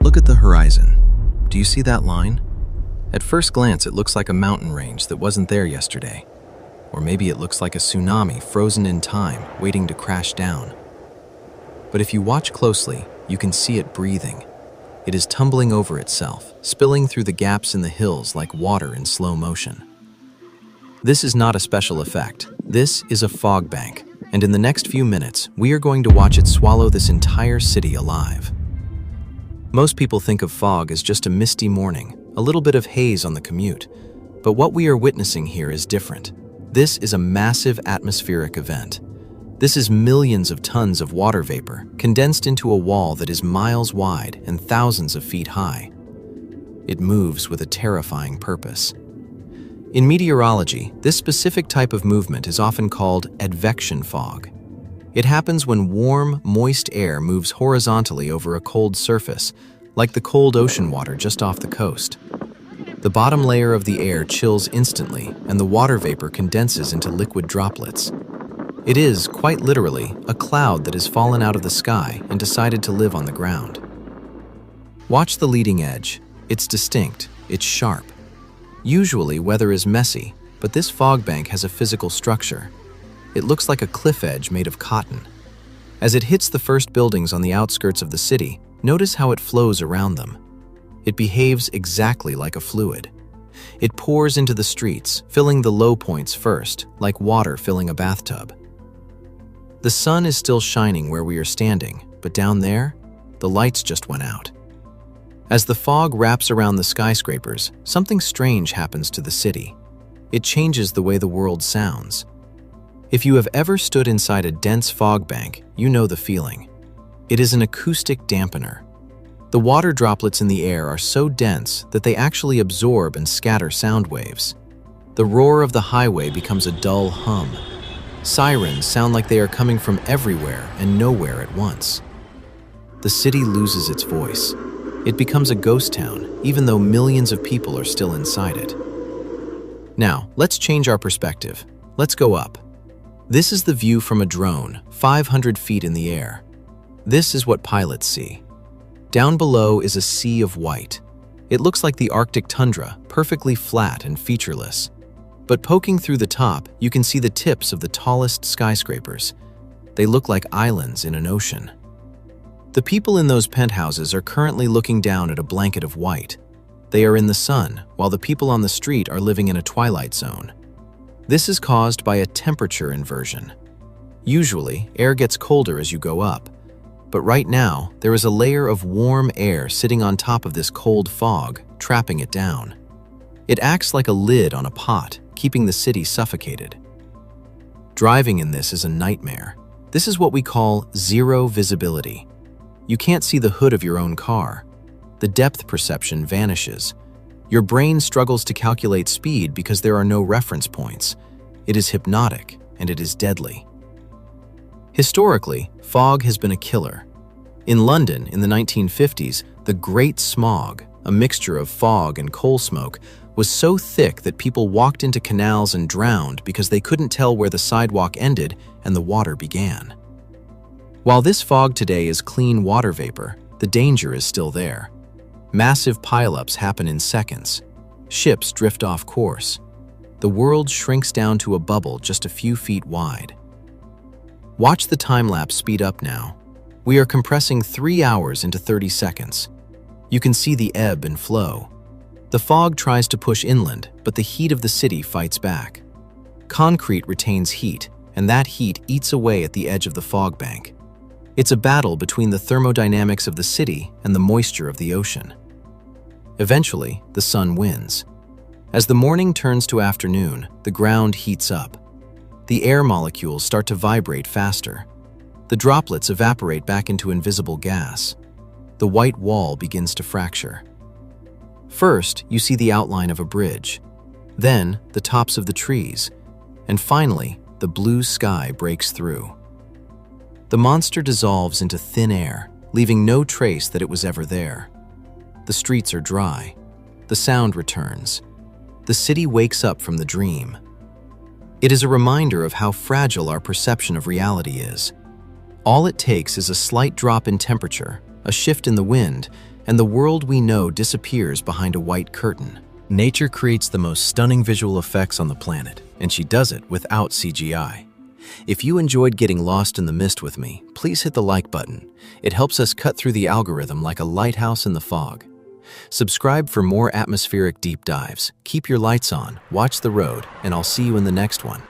Look at the horizon. Do you see that line? At first glance, it looks like a mountain range that wasn't there yesterday. Or maybe it looks like a tsunami frozen in time, waiting to crash down. But if you watch closely, you can see it breathing. It is tumbling over itself, spilling through the gaps in the hills like water in slow motion. This is not a special effect. This is a fog bank, and in the next few minutes, we are going to watch it swallow this entire city alive. Most people think of fog as just a misty morning, a little bit of haze on the commute. But what we are witnessing here is different. This is a massive atmospheric event. This is millions of tons of water vapor condensed into a wall that is miles wide and thousands of feet high. It moves with a terrifying purpose. In meteorology, this specific type of movement is often called advection fog. It happens when warm, moist air moves horizontally over a cold surface, like the cold ocean water just off the coast. The bottom layer of the air chills instantly, and the water vapor condenses into liquid droplets. It is, quite literally, a cloud that has fallen out of the sky and decided to live on the ground. Watch the leading edge. It's distinct, it's sharp. Usually, weather is messy, but this fog bank has a physical structure. It looks like a cliff edge made of cotton. As it hits the first buildings on the outskirts of the city, notice how it flows around them. It behaves exactly like a fluid. It pours into the streets, filling the low points first, like water filling a bathtub. The sun is still shining where we are standing, but down there, the lights just went out. As the fog wraps around the skyscrapers, something strange happens to the city. It changes the way the world sounds. If you have ever stood inside a dense fog bank, you know the feeling. It is an acoustic dampener. The water droplets in the air are so dense that they actually absorb and scatter sound waves. The roar of the highway becomes a dull hum. Sirens sound like they are coming from everywhere and nowhere at once. The city loses its voice. It becomes a ghost town, even though millions of people are still inside it. Now, let's change our perspective. Let's go up. This is the view from a drone, 500 feet in the air. This is what pilots see. Down below is a sea of white. It looks like the Arctic tundra, perfectly flat and featureless. But poking through the top, you can see the tips of the tallest skyscrapers. They look like islands in an ocean. The people in those penthouses are currently looking down at a blanket of white. They are in the sun, while the people on the street are living in a twilight zone. This is caused by a temperature inversion. Usually, air gets colder as you go up. But right now, there is a layer of warm air sitting on top of this cold fog, trapping it down. It acts like a lid on a pot, keeping the city suffocated. Driving in this is a nightmare. This is what we call zero visibility. You can't see the hood of your own car. The depth perception vanishes. Your brain struggles to calculate speed because there are no reference points. It is hypnotic, and it is deadly. Historically, fog has been a killer. In London in the 1950s, the Great Smog, a mixture of fog and coal smoke, was so thick that people walked into canals and drowned because they couldn't tell where the sidewalk ended and the water began. While this fog today is clean water vapor, the danger is still there. Massive pileups happen in seconds. Ships drift off course. The world shrinks down to a bubble just a few feet wide. Watch the time-lapse speed up now. We are compressing 3 hours into 30 seconds. You can see the ebb and flow. The fog tries to push inland, but the heat of the city fights back. Concrete retains heat, and that heat eats away at the edge of the fog bank. It's a battle between the thermodynamics of the city and the moisture of the ocean. Eventually, the sun wins. As the morning turns to afternoon, the ground heats up. The air molecules start to vibrate faster. The droplets evaporate back into invisible gas. The white wall begins to fracture. First, you see the outline of a bridge. Then, the tops of the trees. And finally, the blue sky breaks through. The monster dissolves into thin air, leaving no trace that it was ever there. The streets are dry. The sound returns. The city wakes up from the dream. It is a reminder of how fragile our perception of reality is. All it takes is a slight drop in temperature, a shift in the wind, and the world we know disappears behind a white curtain. Nature creates the most stunning visual effects on the planet, and she does it without CGI. If you enjoyed getting lost in the mist with me, please hit the like button. It helps us cut through the algorithm like a lighthouse in the fog. Subscribe for more atmospheric deep dives. Keep your lights on, watch the road, and I'll see you in the next one.